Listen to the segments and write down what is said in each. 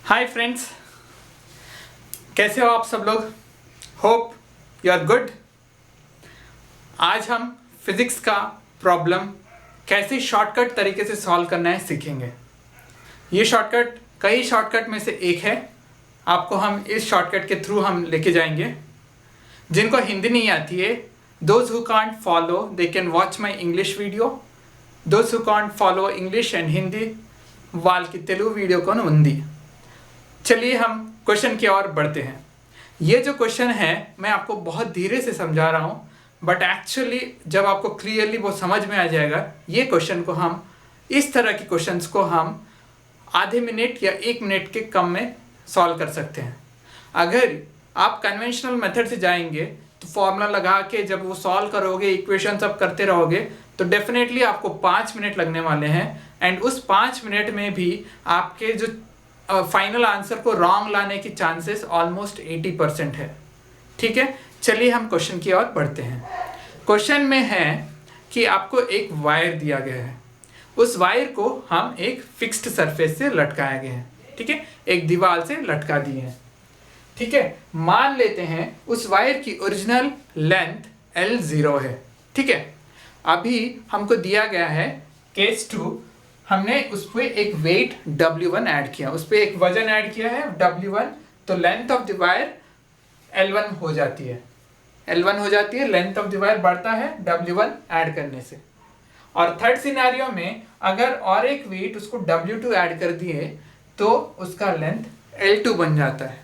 Hi friends, कैसे हो आप सब लोग। Hope you are good. आज हम फिज़िक्स का प्रॉब्लम कैसे शॉर्टकट तरीके से सॉल्व करना है सीखेंगे। ये शॉर्टकट कई शॉर्टकट में से एक है। आपको हम इस शॉर्टकट के थ्रू हम लेके जाएंगे। जिनको हिंदी नहीं आती है, those who can't follow they can watch my English video, those who can't follow English and Hindi వాళ్ళకి తెలుగు వీడియో కొని ఉంది। चलिए हम क्वेश्चन की ओर बढ़ते हैं। ये जो क्वेश्चन है मैं आपको बहुत धीरे से समझा रहा हूँ, बट एक्चुअली जब आपको क्लियरली वो समझ में आ जाएगा, ये क्वेश्चन को हम इस तरह के क्वेश्चंस को हम आधे मिनट या 1 मिनट के कम में सॉल्व कर सकते हैं। अगर आप कन्वेंशनल मेथड से जाएंगे तो फॉर्मूला लगा के जब वो सॉल्व करोगे, इक्वेशन सब करते रहोगे, तो डेफिनेटली आपको 5 मिनट लगने वाले हैं। एंड उस 5 मिनट में भी आपके जो फाइनल आंसर को रॉन्ग लाने की चांसेस ऑलमोस्ट 80% है। ठीक है, चलिए हम क्वेश्चन की ओर बढ़ते हैं। क्वेश्चन में है कि आपको एक वायर दिया गया है, उस वायर को हम एक फिक्स्ड सरफेस से लटकाया गया है। ठीक है, एक दीवार से लटका दिए हैं। ठीक है, मान लेते हैं उस वायर की ओरिजिनल लेंथ L0 है। ठीक है, अभी हमको दिया गया है केस 2, हमने उस पर एक वेट W1 ऐड किया, उस पर एक वजन ऐड किया है W1, तो length of the wire L1 हो जाती है, L1 हो जाती है, लेंथ ऑफ द वायर बढ़ता है W1 ऐड करने से। और थर्ड सिनेरियो में अगर और एक वेट उसको W2 ऐड कर दिए तो उसका लेंथ L2 बन जाता है।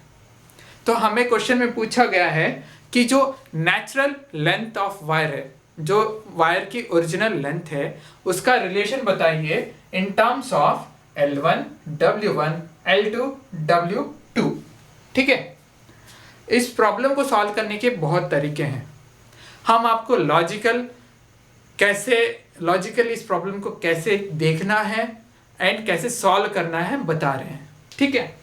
तो हमें क्वेश्चन में पूछा गया है कि जो नेचुरल लेंथ ऑफ वायर है, जो वायर की ओरिजिनल लेंथ है, उसका रिलेशन बताइए in terms of L1 W1 L2 W2। ठीक है, इस प्रॉब्लम को सॉल्व करने के बहुत तरीके हैं। हम आपको लॉजिकली इस प्रॉब्लम को कैसे देखना है एंड कैसे सॉल्व करना है बता रहे हैं। ठीक है,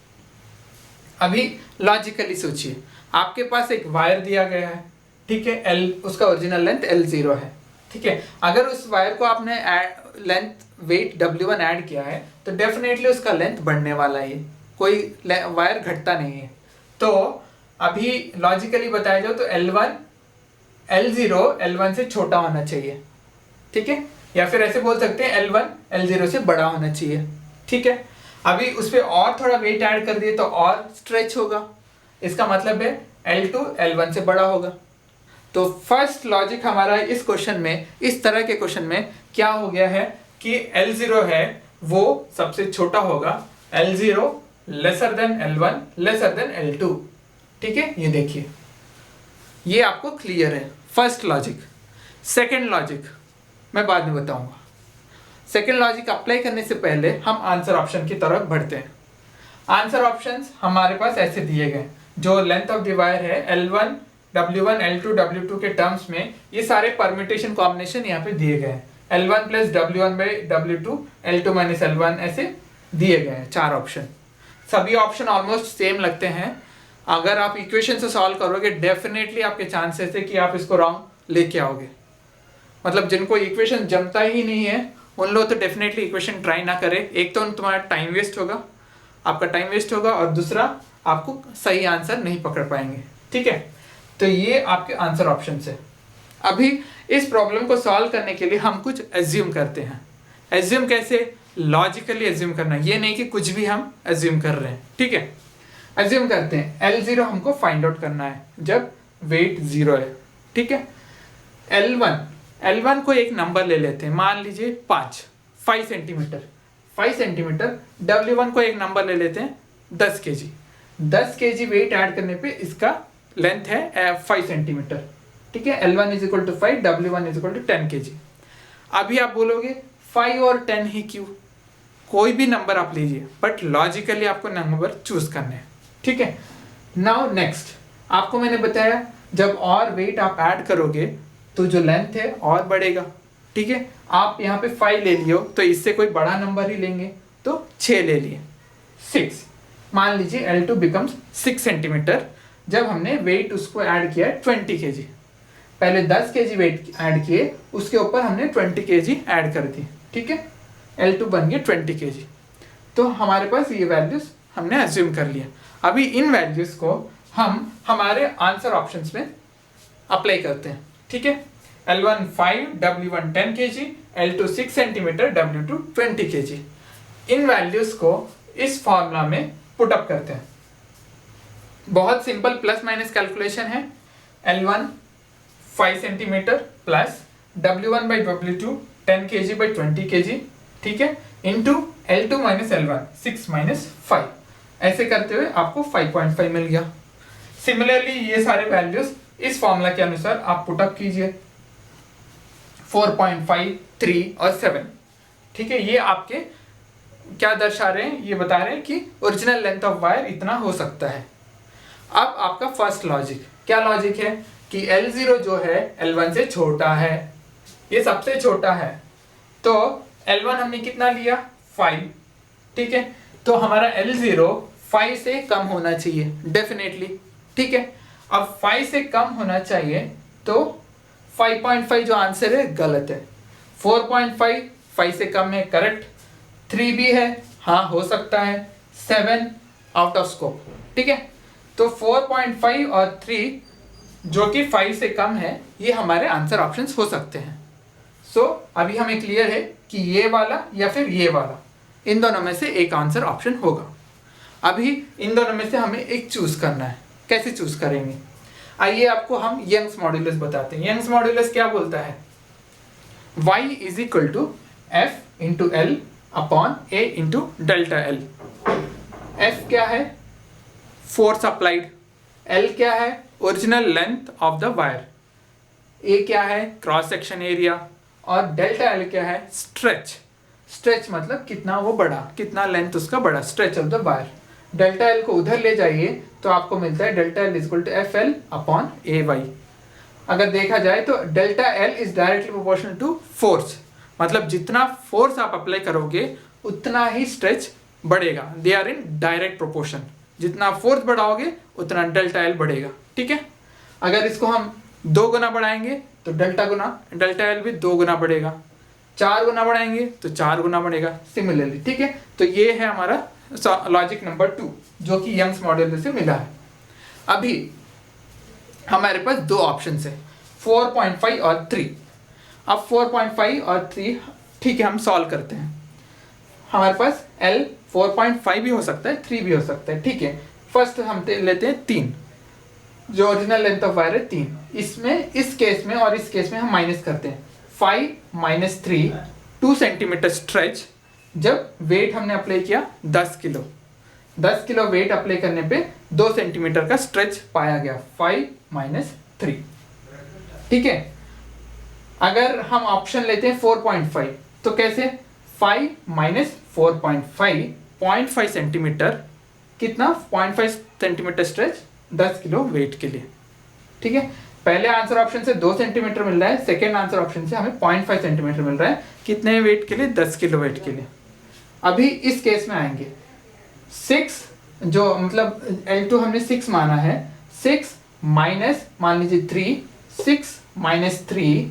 अभी लॉजिकली सोचिए, आपके पास एक वायर दिया गया है। ठीक है, उसका ओरिजिनल लेंथ L0 है। ठीक है, अगर उस वायर को आपने लेंथ वेट W1 ऐड किया है तो डेफिनेटली उसका लेंथ बढ़ने वाला है, कोई वायर घटता नहीं है। तो अभी लॉजिकली बताया जाओ तो L0 L1 से छोटा होना चाहिए। ठीक है, या फिर ऐसे बोल सकते हैं L1 L0 से बड़ा होना चाहिए। ठीक है, अभी उस पर और थोड़ा वेट ऐड कर दिए तो और स्ट्रेच होगा, इसका मतलब है L2 L1 से बड़ा होगा। तो फर्स्ट लॉजिक हमारा इस क्वेश्चन में, इस तरह के क्वेश्चन में क्या हो गया है कि L0 है वो सबसे छोटा होगा, L0 lesser than L1 lesser than L2। ठीक है, ये देखिए, ये आपको क्लियर है फर्स्ट लॉजिक। सेकेंड लॉजिक मैं बाद में बताऊंगा। सेकेंड लॉजिक अप्लाई करने से पहले हम आंसर ऑप्शन की तरफ बढ़ते हैं। आंसर ऑप्शंस हमारे पास ऐसे दिए गए, जो लेंथ ऑफ द वायर है L1 W1 L2 W2 के टर्म्स में ये सारे परम्यूटेशन कॉम्बिनेशन यहाँ पे दिए गए हैं। L1 plus W1 by W2 L2 minus L1 ऐसे दिए गए हैं 4 ऑप्शन। सभी ऑप्शन ऑलमोस्ट सेम लगते हैं। अगर आप इक्वेशन से सॉल्व करोगे डेफिनेटली आपके चांसेस है कि आप इसको रॉन्ग लेके आओगे। मतलब जिनको इक्वेशन जमता ही नहीं है उन लोग तो डेफिनेटली इक्वेशन ट्राई ना करें। एक तो तुम्हारा टाइम वेस्ट होगा, आपका टाइम वेस्ट होगा, और दूसरा आपको सही आंसर नहीं पकड़ पाएंगे। ठीक है, तो ये आपके आंसर ऑप्शन है। अभी इस प्रॉब्लम को सॉल्व करने के लिए हम कुछ एज्यूम करते हैं। एज्यूम कैसे? लॉजिकली एज्यूम करना, ये नहीं कि कुछ भी हम एज्यूम कर रहे हैं। ठीक है, एज्यूम करते हैं L0 हमको फाइंड आउट करना है जब वेट 0 है। ठीक है, L1 को एक नंबर ले लेते हैं, मान लीजिए 5 सेंटीमीटर। W1 को एक नंबर ले लेते हैं 10 kg। 10 kg वेट ऐड करने पे इसका लेंथ है 5 सेंटीमीटर। ठीक है, L1 is equal to 5, W1 is equal to 10 kg। अभी आप बोलोगे 5 और 10 ही क्यों? कोई भी नंबर आप लीजिए, बट लॉजिकली आपको नंबर चूज करने हैं। ठीक है, नाउ नेक्स्ट, आपको मैंने बताया जब और वेट आप ऐड करोगे तो जो लेंथ है और बढ़ेगा। ठीक है, आप यहाँ पे 5 ले लियो तो इससे कोई बड़ा नंबर ही लेंगे, तो 6 ले लिए, 6। मान लीजिए L2 बिकम्स 6 सेंटीमीटर जब हमने वेट उसको ऐड किया 20 kg। पहले 10 kg वेट ऐड किए, उसके ऊपर हमने 20 kg ऐड कर दी। ठीक है, L2 बन गया 20 kg। तो हमारे पास ये वैल्यूज हमने अज्यूम कर लिया। अभी इन वैल्यूज़ को हम हमारे आंसर ऑप्शंस में अप्लाई करते हैं, ठीक है। L1 5, W1 10 kg, L2 6 centimetre, W2 20 kg। इन वैल्यूज़ को इस फॉर्मूला में पुट अप करते हैं। बहुत सिंपल प्लस माइनस कैलकुलेशन है। L1 5 centimetre plus W1 by W2 10 kg by 20 kg, ठीक है, into L2 minus L1 6 minus 5। ऐसे करते हुए आपको 5.5 मिल गया। सिमिलरली ये सारे वैल्यूज इस फॉर्मूला के अनुसार आप पुट अप कीजिए, 4.5, 3 और 7, ठीक है। ये आपके क्या दर्शा रहे हैं, ये बता रहे हैं कि ओरिजिनल लेंथ ऑफ वायर इतना हो सकता है। अब आपका फर्स्ट लॉजिक क्या लॉजिक है कि L0 जो है L1 से छोटा है, ये सबसे छोटा है, तो L1 हमने कितना लिया 5, ठीक है, तो हमारा L0 5 से कम होना चाहिए डेफिनेटली, ठीक है। अब 5 से कम होना चाहिए तो 5.5 जो आंसर है गलत है, 4.5 5 से कम है करेक्ट, 3 भी है हाँ हो सकता है, 7 आउट ऑफ स्कोप, ठीक है। तो 4.5 और 3 जो कि 5 से कम है ये हमारे आंसर ऑप्शंस हो सकते हैं। सो अभी हमें क्लियर है कि ये वाला या फिर ये वाला, इन दोनों में से एक आंसर ऑप्शन होगा। अभी इन दोनों में से हमें एक चूज करना है, कैसे चूज करेंगे, आइए आपको हम यंग्स मॉड्यूलस बताते हैं। यंग्स मॉड्यूलस क्या बोलता है, y is equal to f into L upon a into delta L. f क्या है फोर्स अप्लाइड, l क्या है original length of the wire, a क्या है क्रॉस सेक्शन एरिया और डेल्टा एल क्या है स्ट्रेच। स्ट्रेच मतलब कितना वो बड़ा, कितना लेंथ उसका बड़ा, stretch of the wire. Delta L को उधर ले जाइए तो आपको मिलता है delta L is equal to F L upon A Y. अगर देखा जाए तो delta L is directly proportional to force, मतलब जितना फोर्स आप अप्लाई करोगे उतना ही स्ट्रेच बढ़ेगा, they are in direct proportion. जितना फोर्स बढ़ाओगे उतना डेल्टा एल बढ़ेगा, ठीक है। अगर इसको हम 2 गुना बढ़ाएंगे तो डेल्टा एल भी 2 गुना बढ़ेगा, 4 गुना बढ़ाएंगे तो 4 गुना बढ़ेगा सिमिलरली, ठीक है। तो ये है हमारा लॉजिक नंबर 2 जो कि यंग्स मॉड्यूलस से मिला है। अभी हमारे पास 2 ऑप्शन है 4.5 और 3। अब 4.5 और 3 ठीक है हम सॉल्व करते हैं। हमारे पास L 4.5 भी हो सकता है 3 भी हो सकता है, ठीक है। फर्स्ट हम लेते हैं 3, जो ओरिजिनल लेंथ ऑफ वायर है 3। इसमें इस केस में और इस केस में हम माइनस करते हैं, 5 माइनस 3 2 सेंटीमीटर स्ट्रेच। जब वेट हमने अप्लाई किया 10 किलो वेट अप्लाई करने पे 2 सेंटीमीटर का स्ट्रेच पाया गया, 5 माइनस 3, ठीक है। अगर हम ऑप्शन लेते हैं 4.5 तो कैसे, 5 माइनस 4.5 0.5 सेंटीमीटर, कितना 0.5 सेंटीमीटर स्ट्रेच 10 किलो वेट के लिए, ठीक है। पहले आंसर ऑप्शन से 2 सेंटीमीटर मिल रहा है, सेकेंड आंसर ऑप्शन से हमें 0.5 सेंटीमीटर मिल रहा है, कितने वेट के लिए 10 किलो वेट के लिए। अभी इस केस में आएंगे 6, जो मतलब L2 हमने 6 माना है, 6 माइनस मान लीजिए 3, 6 माइनस 3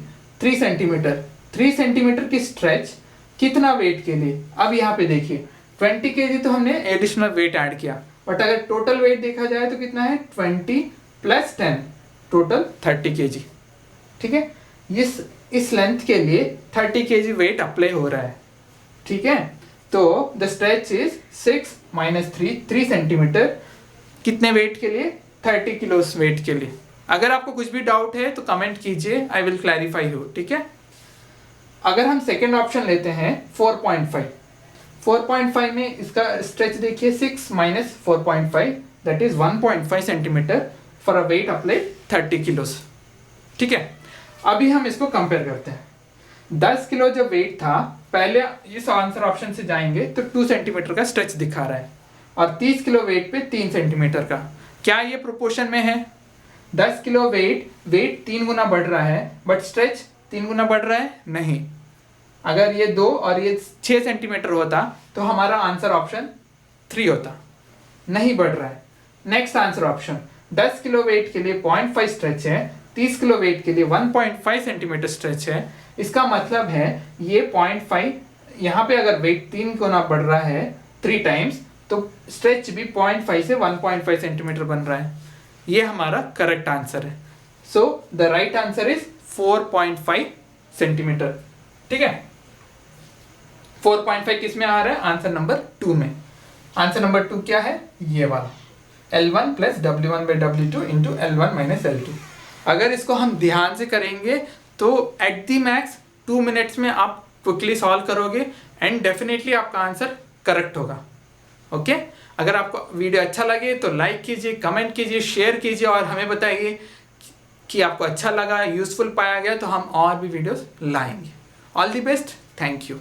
सेंटीमीटर, 3 सेंटीमीटर की स्ट्रेच कितना वेट के लिए। अब यहाँ पे देखिए 20 kg तो हमने एडिशनल वेट ऐड किया, बट अगर टोटल वेट देखा जाए तो कितना है 20 प्लस 10 टोटल 30 kg, ठीक है। इस लेंथ के लिए 30 kg वेट अप्लाई हो रहा है, ठीक है। तो the stretch is 6 minus 3 centimetre, कितने वेट के लिए 30 किलो वेट के लिए। अगर आपको कुछ भी डाउट है तो कमेंट कीजिए, आई विल क्लैरिफाई यू, ठीक है। अगर हम सेकेंड ऑप्शन लेते हैं 4.5 में इसका स्ट्रेच देखिए 6 minus 4.5 that is 1.5 centimetre for a weight apply 30 kilos, ठीक है। अभी हम इसको कंपेयर करते हैं, 10 किलो जब वेट था पहले इस आंसर ऑप्शन से जाएंगे तो 2 सेंटीमीटर का स्ट्रेच दिखा रहा है, और 30 किलो वेट पे 3 सेंटीमीटर का, क्या ये प्रोपोर्शन में है। 10 किलो वेट 3 गुना बढ़ रहा है बट स्ट्रेच 3 गुना बढ़ रहा है नहीं। अगर ये 2 और ये 6 सेंटीमीटर होता तो हमारा आंसर ऑप्शन 3 होता, नहीं बढ़ रहा है। Next answer option 10 kilo weight के लिए 0.5 स्ट्रेच है, 30 किलो वेट के लिए 1.5 सेंटीमीटर स्ट्रेच है। इसका मतलब है ये 0.5, यहाँ पे अगर वेट 3 गुना बढ़ रहा है 3 टाइम्स तो स्ट्रेच भी 0.5 से 1.5 सेंटीमीटर बन रहा है। ये हमारा करेक्ट आंसर है। So the right answer is 4.5 centimetre. ठीक है, 4.5 किस में आ रहा है? आंसर नंबर 2 में। आंसर नंबर 2 क्या है? ये वाला L1 plus W1/W2 into L1 minus L2। अगर इसको हम ध्यान से करेंगे तो एट दी मैक्स 2 मिनट्स में आप क्विकली सॉल्व करोगे एंड डेफिनेटली आपका आंसर करेक्ट होगा। ओके, अगर आपको वीडियो अच्छा लगे तो लाइक कीजिए, कमेंट कीजिए, शेयर कीजिए और हमें बताइए कि आपको अच्छा लगा, यूजफुल पाया गया तो हम और भी वीडियोस लाएंगे। All the best, thank you.